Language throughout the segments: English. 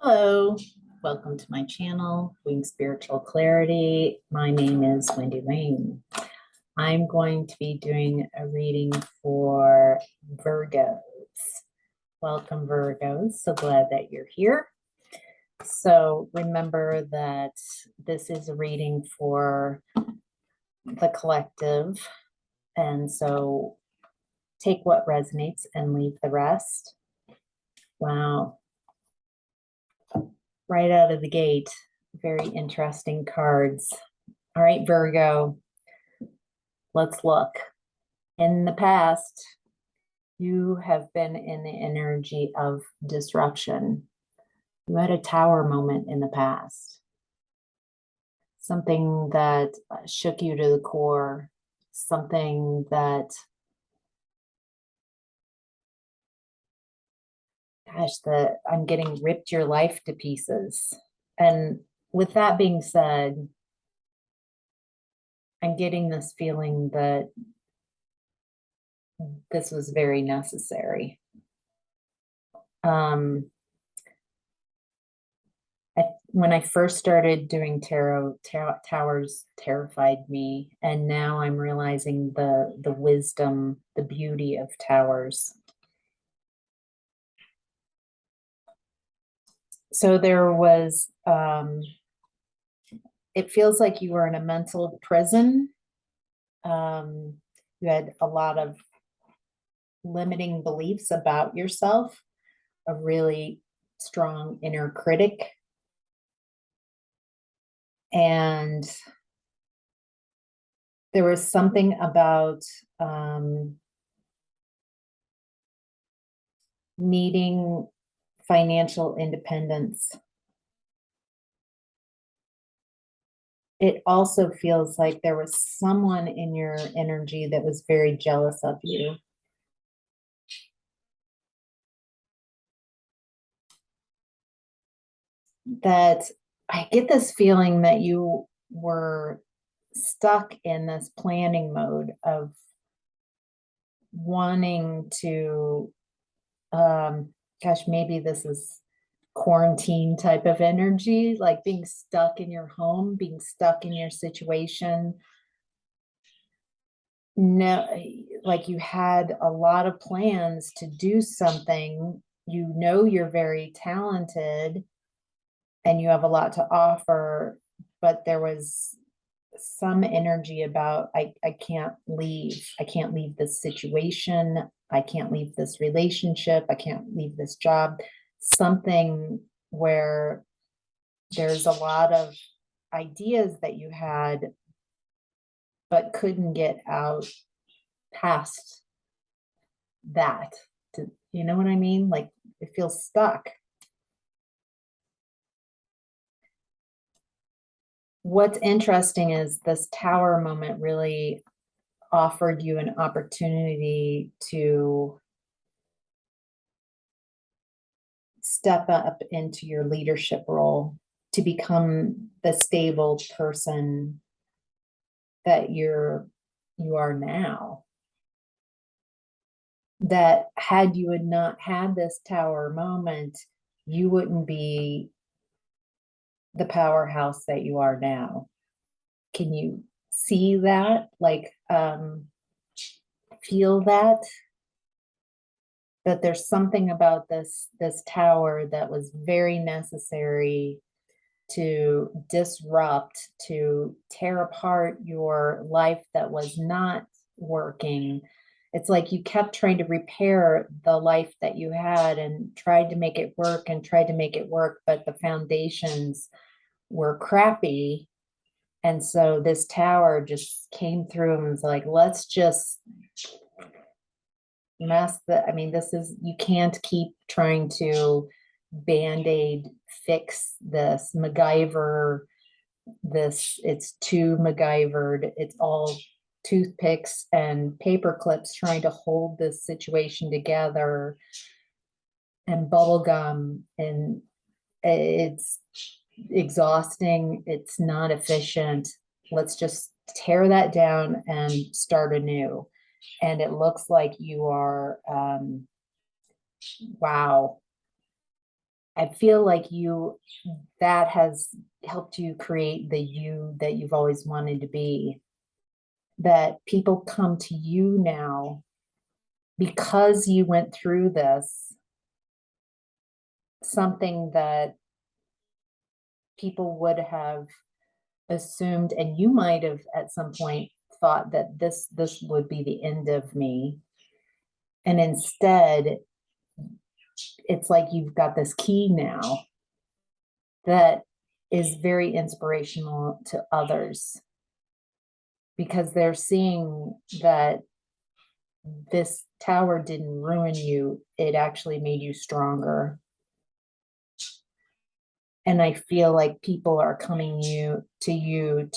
Hello, welcome to my channel, Wing Spiritual Clarity. My name is Wendy Wing. I'm going to be doing a reading for Virgos. Welcome, Virgos. So glad that you're here. So remember that this is a reading for the collective. And so take what resonates and leave the rest. Wow. Right out of the gate, very interesting cards. All right, Virgo, let's look. In the past, you have been in the energy of disruption. You had a tower moment in the past, something that shook you to the core, something that, that I'm getting ripped your life to pieces. And with that being said, I'm getting this feeling that this was very necessary. When I first started doing tarot, towers terrified me, and now I'm realizing the wisdom, the beauty of towers. So there was, it feels like you were in a mental prison. You had a lot of limiting beliefs about yourself, a really strong inner critic. And there was something about needing financial independence. It also feels like there was someone in your energy that was very jealous of you. That I get this feeling that you were stuck in this planning mode of wanting to, maybe this is quarantine type of energy, like being stuck in your home, being stuck in your situation. No, like you had a lot of plans to do something. You know you're very talented and you have a lot to offer, but there was some energy about I can't leave. I can't leave this situation. I can't leave this relationship. I can't leave this job. Something where there's a lot of ideas that you had, but couldn't get out past that. You know what I mean? Like it feels stuck. What's interesting is this tower moment really offered you an opportunity to step up into your leadership role, to become the stable person that you are now. That had you had not had this tower moment, you wouldn't be the powerhouse that you are now. Can you see that? Like, feel that there's something about this tower that was very necessary to disrupt, to tear apart your life that was not working. It's like you kept trying to repair the life that you had and tried to make it work and tried to make it work, but the foundations were crappy. And so this tower just came through and was like, let's just this is, you can't keep trying to band-aid fix this, MacGyver this, it's too MacGyvered, it's all toothpicks and paper clips trying to hold this situation together and bubble gum, and it's exhausting, it's not efficient. Let's just tear that down and start anew. And it looks like you are wow, I feel like that has helped you create the you that you've always wanted to be. That people come to you now because you went through this, something that people would have assumed, and you might have at some point thought that this would be the end of me. And instead, it's like you've got this key now that is very inspirational to others, because they're seeing that this tower didn't ruin you, it actually made you stronger. And I feel like people are coming to you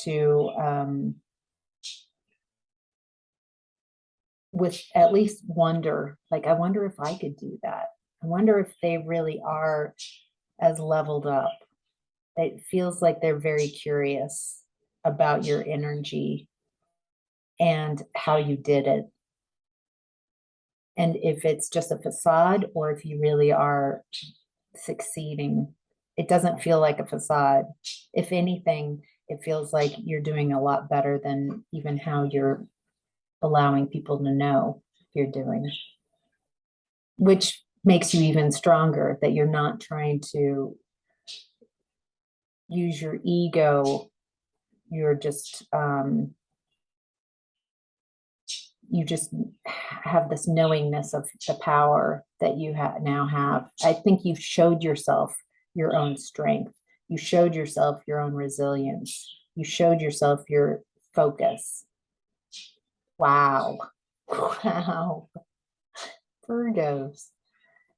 with at least wonder, like, I wonder if I could do that. I wonder if they really are as leveled up. It feels like they're very curious about your energy and how you did it. And if it's just a facade or if you really are succeeding. It doesn't feel like a facade. If anything, it feels like you're doing a lot better than even how you're allowing people to know you're doing, which makes you even stronger, that you're not trying to use your ego. You're just you just have this knowingness of the power that you now have. I think you've showed yourself your own strength. You showed yourself your own resilience. You showed yourself your focus. Wow. Wow. Virgos.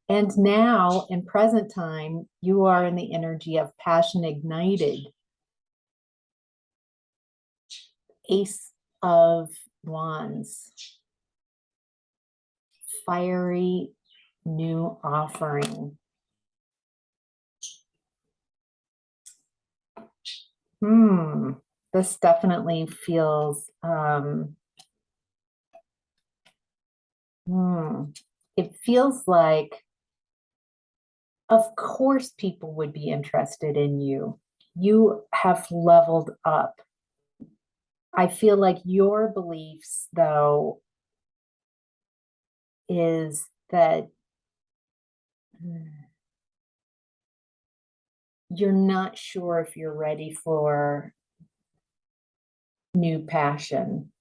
And now in present time, you are in the energy of passion ignited. Ace of Wands. Fiery new offering. This definitely feels it feels like, of course people would be interested in you. You have leveled up. I feel like your beliefs, though, is that you're not sure if you're ready for new passion.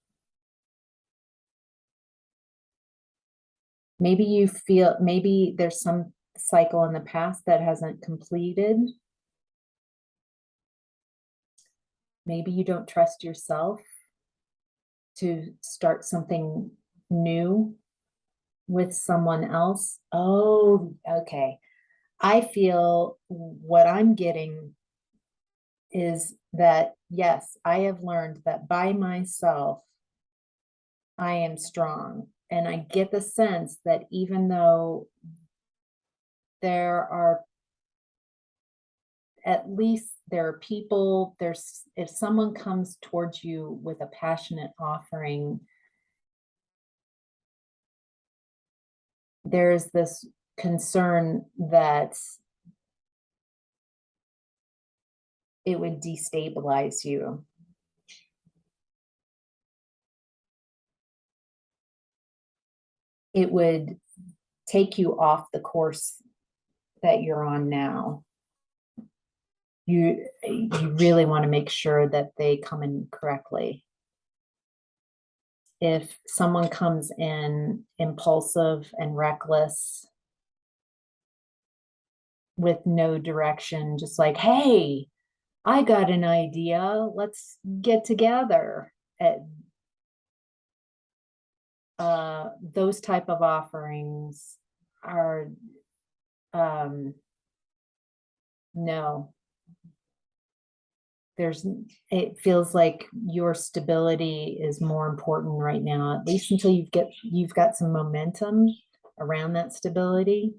Maybe you feel, maybe there's some cycle in the past that hasn't completed. Maybe you don't trust yourself to start something new with someone else. Oh, okay. I feel what I'm getting is that, yes, I have learned that by myself, I am strong. And I get the sense that even though there are, at least there are people, if someone comes towards you with a passionate offering, there's this concern that it would destabilize you. It would take you off the course that you're on now. You really want to make sure that they come in correctly. If someone comes in impulsive and reckless with no direction, just like, hey, I got an idea, let's get together. Those type of offerings are no. It feels like your stability is more important right now, at least until you've got some momentum around that stability.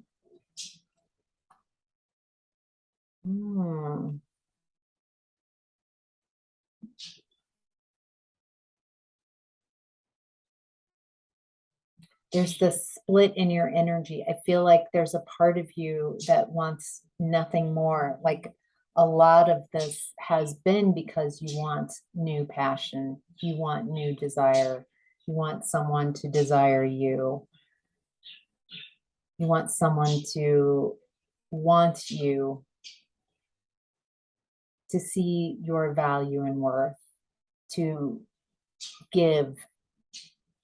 There's this split in your energy. I feel like there's a part of you that wants nothing more. Like a lot of this has been because you want new passion, you want new desire, you want someone to desire you, you want someone to want you, to see your value and worth, to give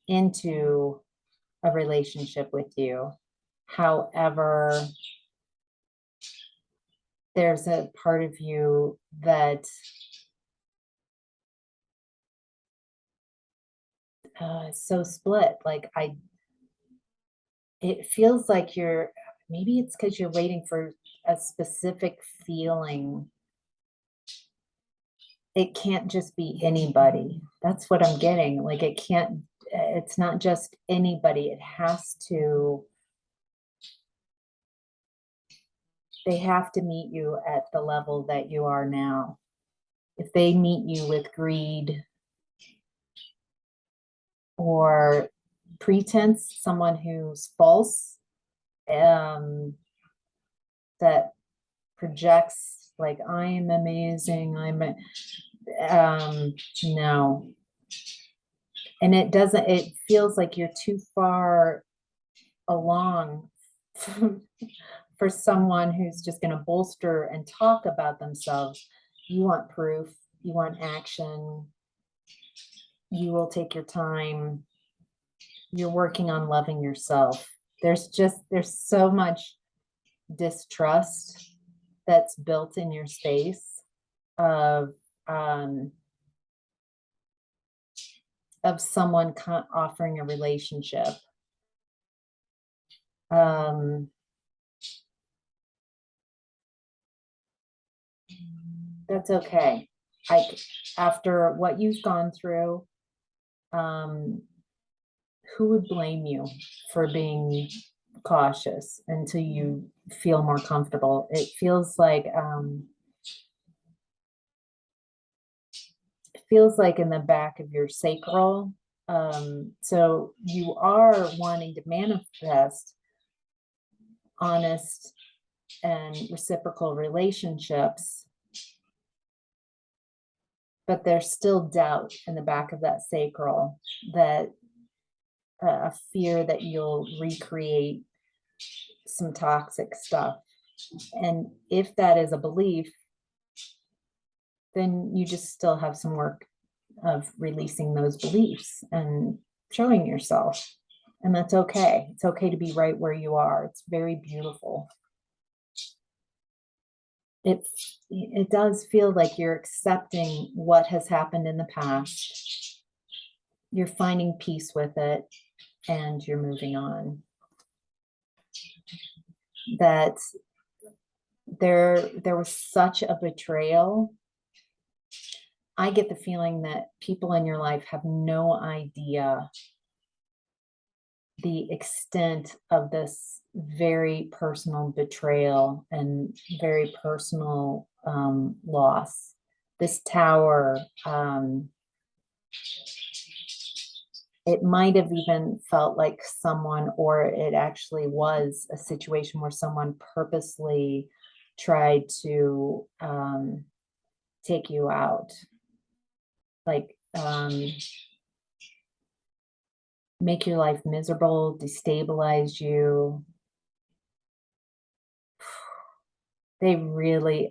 into a relationship with you. However, there's a part of you that is so split. Like it feels like maybe it's because you're waiting for a specific feeling. It can't just be anybody. That's what I'm getting. Like it's not just anybody. They have to meet you at the level that you are now. If they meet you with greed or pretense, someone who's false, that projects like I am amazing, no. And it feels like you're too far along for someone who's just going to bolster and talk about themselves. You want proof, you want action, you will take your time, you're working on loving yourself. There's so much distrust that's built in your space of someone offering a relationship. That's okay. After what you've gone through, who would blame you for being cautious until you feel more comfortable? It feels like in the back of your sacral. So you are wanting to manifest honest and reciprocal relationships, but there's still doubt in the back of that sacral, that a fear that you'll recreate some toxic stuff. And if that is a belief, then you just still have some work of releasing those beliefs and showing yourself. And that's okay. It's okay to be right where you are. It's very beautiful. It does feel like you're accepting what has happened in the past. You're finding peace with it and you're moving on. That there was such a betrayal. I get the feeling that people in your life have no idea the extent of this very personal betrayal and very personal loss. This tower, it might have even felt like someone, or it actually was a situation where someone purposely tried to take you out, like make your life miserable, destabilize you. They really,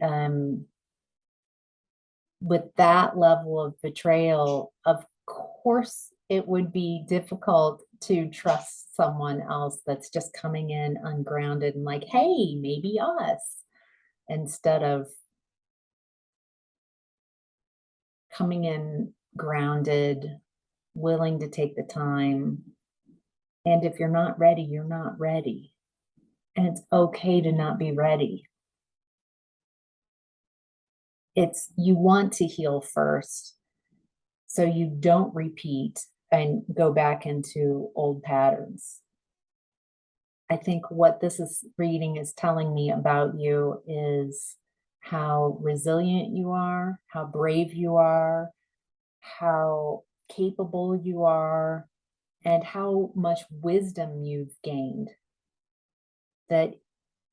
with that level of betrayal, of course, it would be difficult to trust someone else that's just coming in ungrounded and like, hey, maybe us, instead of coming in grounded, willing to take the time. And if you're not ready, you're not ready. And it's okay to not be ready. You want to heal first so you don't repeat and go back into old patterns. I think what this reading is telling me about you is how resilient you are, how brave you are, how capable you are, and how much wisdom you've gained, that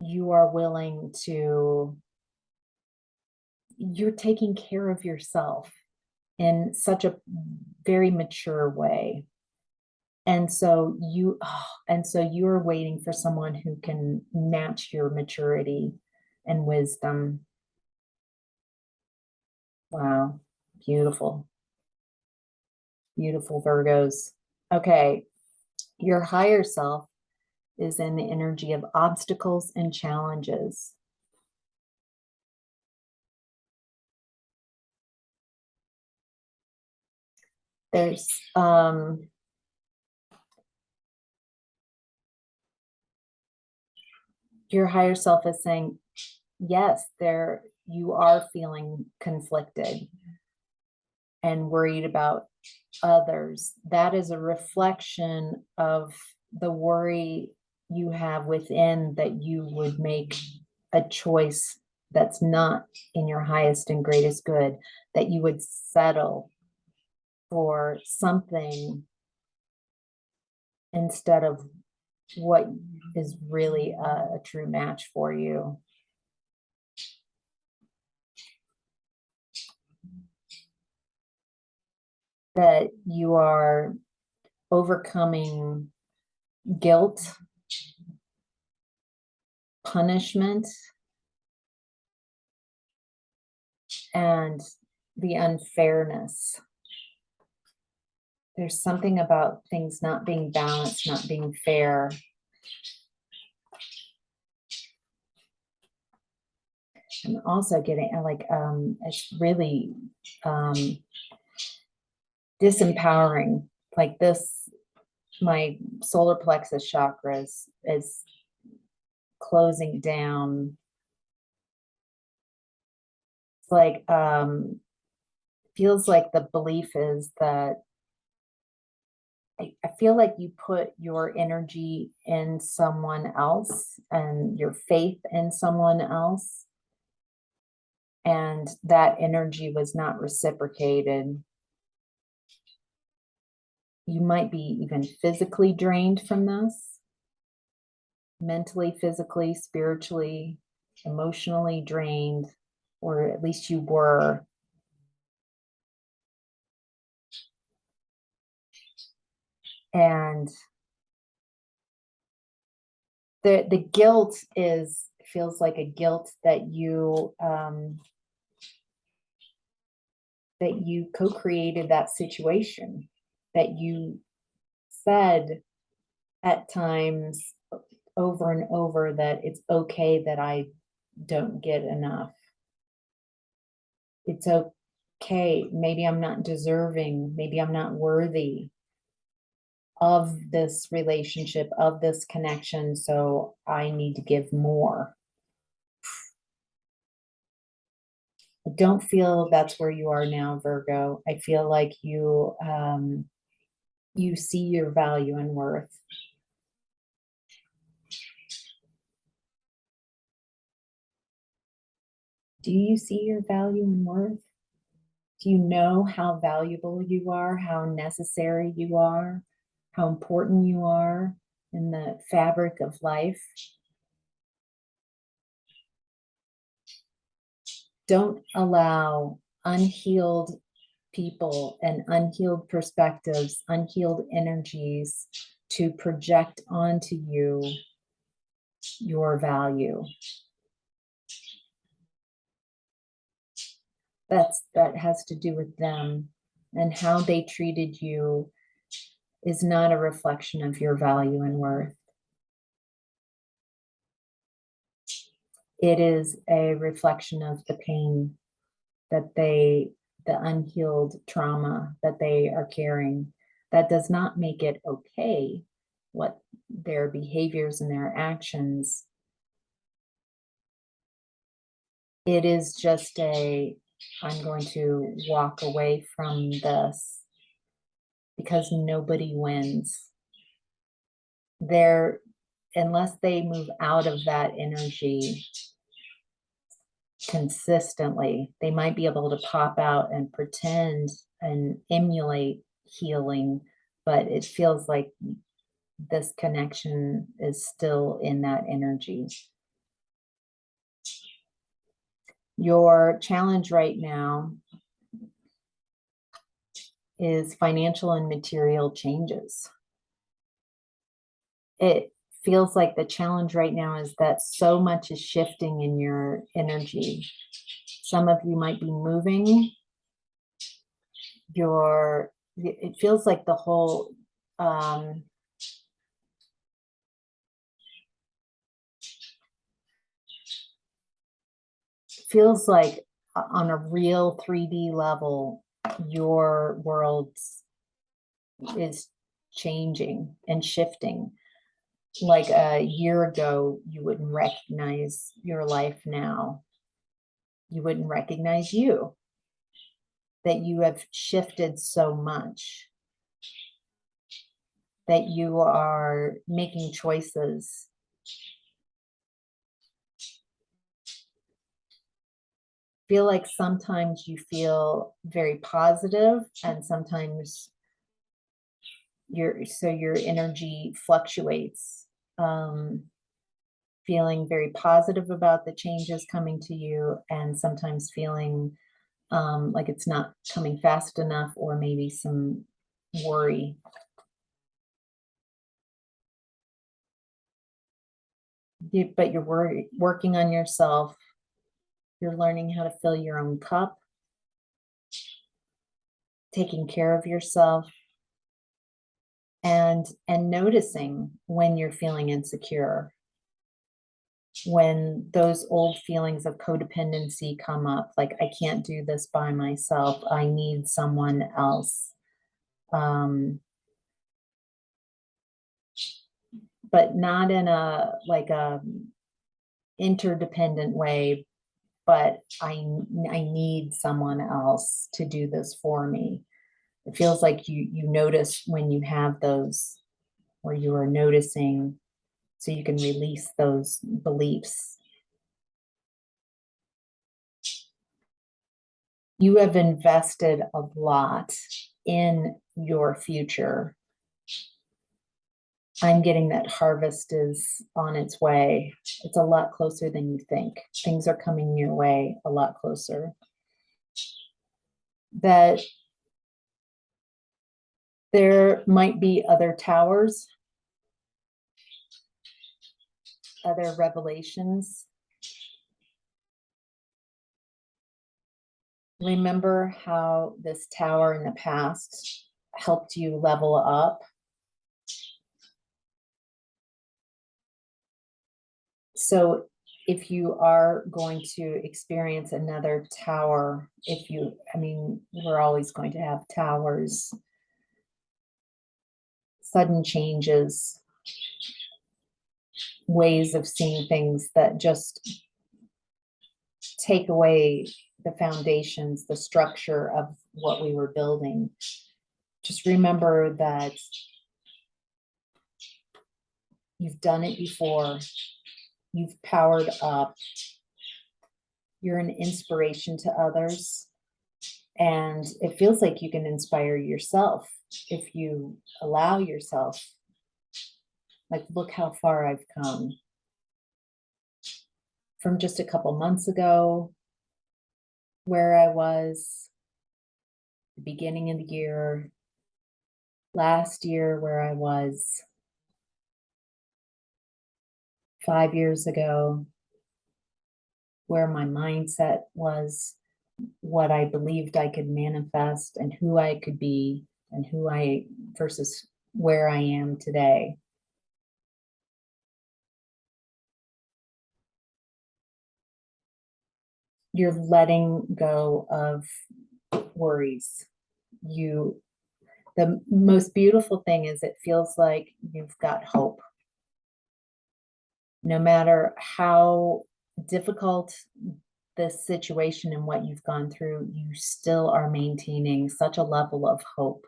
you are willing to, you're taking care of yourself in such a very mature way. And so you're waiting for someone who can match your maturity and wisdom. Wow. Beautiful. Beautiful Virgos. Okay. Your higher self is in the energy of obstacles and challenges. There's your higher self is saying, yes, there you are feeling conflicted and worried about others. That is a reflection of the worry you have within, that you would make a choice that's not in your highest and greatest good, that you would settle for something instead of what is really a true match for you. That you are overcoming guilt, punishment, and the unfairness. There's something about things not being balanced, not being fair. I'm also getting like it's really disempowering. Like this, my solar plexus chakra is closing down. It's like feels like the belief is that I feel like you put your energy in someone else and your faith in someone else, and that energy was not reciprocated. You might be even physically drained from this, mentally, physically, spiritually, emotionally drained, or at least you were. And the guilt feels like a guilt that you co-created that situation, that you said at times over and over that it's okay that I don't get enough. It's okay. Maybe I'm not deserving. Maybe I'm not worthy of this relationship, of this connection. So I need to give more. I don't feel that's where you are now, Virgo. I feel like you see your value and worth. Do you see your value and worth? Do you know how valuable you are, how necessary you are, how important you are in the fabric of life? Don't allow unhealed people and unhealed perspectives, unhealed energies to project onto you your value. That has to do with them, and how they treated you is not a reflection of your value and worth. It is a reflection of the pain that the unhealed trauma that they are carrying. That does not make it okay what their behaviors and their actions. It is just I'm going to walk away from this because nobody wins. Unless they move out of that energy consistently, they might be able to pop out and pretend and emulate healing, but it feels like this connection is still in that energy. Your challenge right now is financial and material changes. It feels like the challenge right now is that so much is shifting in your energy. Some of you might be moving. It feels like the whole feels like on a real 3D level, your world is changing and shifting. Like a year ago, you wouldn't recognize your life now. You wouldn't recognize you. That you have shifted so much. That you are making choices. Feel like sometimes you feel very positive and sometimes your energy fluctuates. Feeling very positive about the changes coming to you and sometimes feeling like it's not coming fast enough or maybe some worry. But you're working on yourself. You're learning how to fill your own cup, taking care of yourself, and noticing when you're feeling insecure, when those old feelings of codependency come up, like I can't do this by myself, I need someone else. But not in a interdependent way, but I need someone else to do this for me. It feels like you notice when you have those, or you are noticing, so you can release those beliefs. You have invested a lot in your future. I'm getting that harvest is on its way. It's a lot closer than you think. Things are coming your way a lot closer. That there might be other towers, other revelations. Remember how this tower in the past helped you level up? So if you are going to experience another tower, we're always going to have towers, sudden changes, ways of seeing things that just take away the foundations, the structure of what we were building. Just remember that you've done it before. You've powered up. You're an inspiration to others. And it feels like you can inspire yourself if you allow yourself. Like, look how far I've come. From just a couple months ago, where I was, the beginning of the year, last year, where I was 5 years ago, where my mindset was, what I believed I could manifest, and who I could be, and versus where I am today. You're letting go of worries. The most beautiful thing is it feels like you've got hope. No matter how difficult this situation and what you've gone through, you still are maintaining such a level of hope.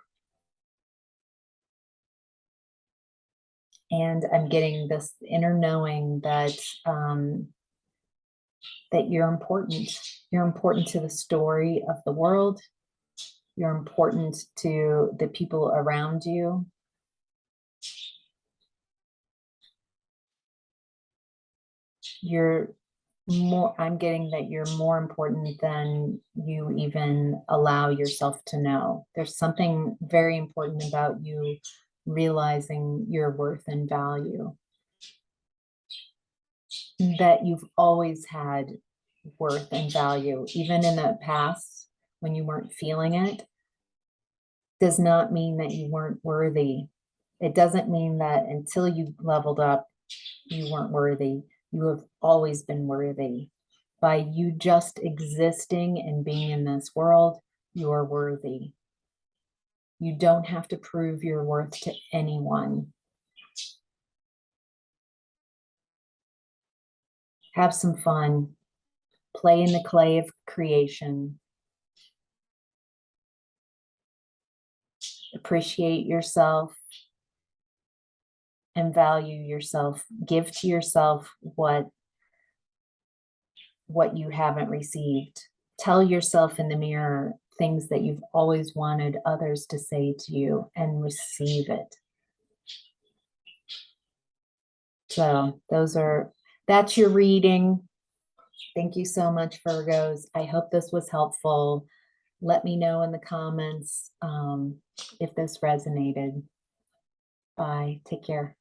And I'm getting this inner knowing that that you're important. You're important to the story of the world. You're important to the people around you. I'm getting that you're more important than you even allow yourself to know. There's something very important about you realizing your worth and value. That you've always had worth and value, even in the past when you weren't feeling it, does not mean that you weren't worthy. It doesn't mean that until you leveled up, you weren't worthy. You have always been worthy. By you just existing and being in this world, you're worthy. You don't have to prove your worth to anyone. Have some fun. Play in the clay of creation. Appreciate yourself and value yourself. Give to yourself what you haven't received. Tell yourself in the mirror things that you've always wanted others to say to you and receive it. So that's your reading. Thank you so much, Virgos. I hope this was helpful. Let me know in the comments if this resonated. Bye. Take care.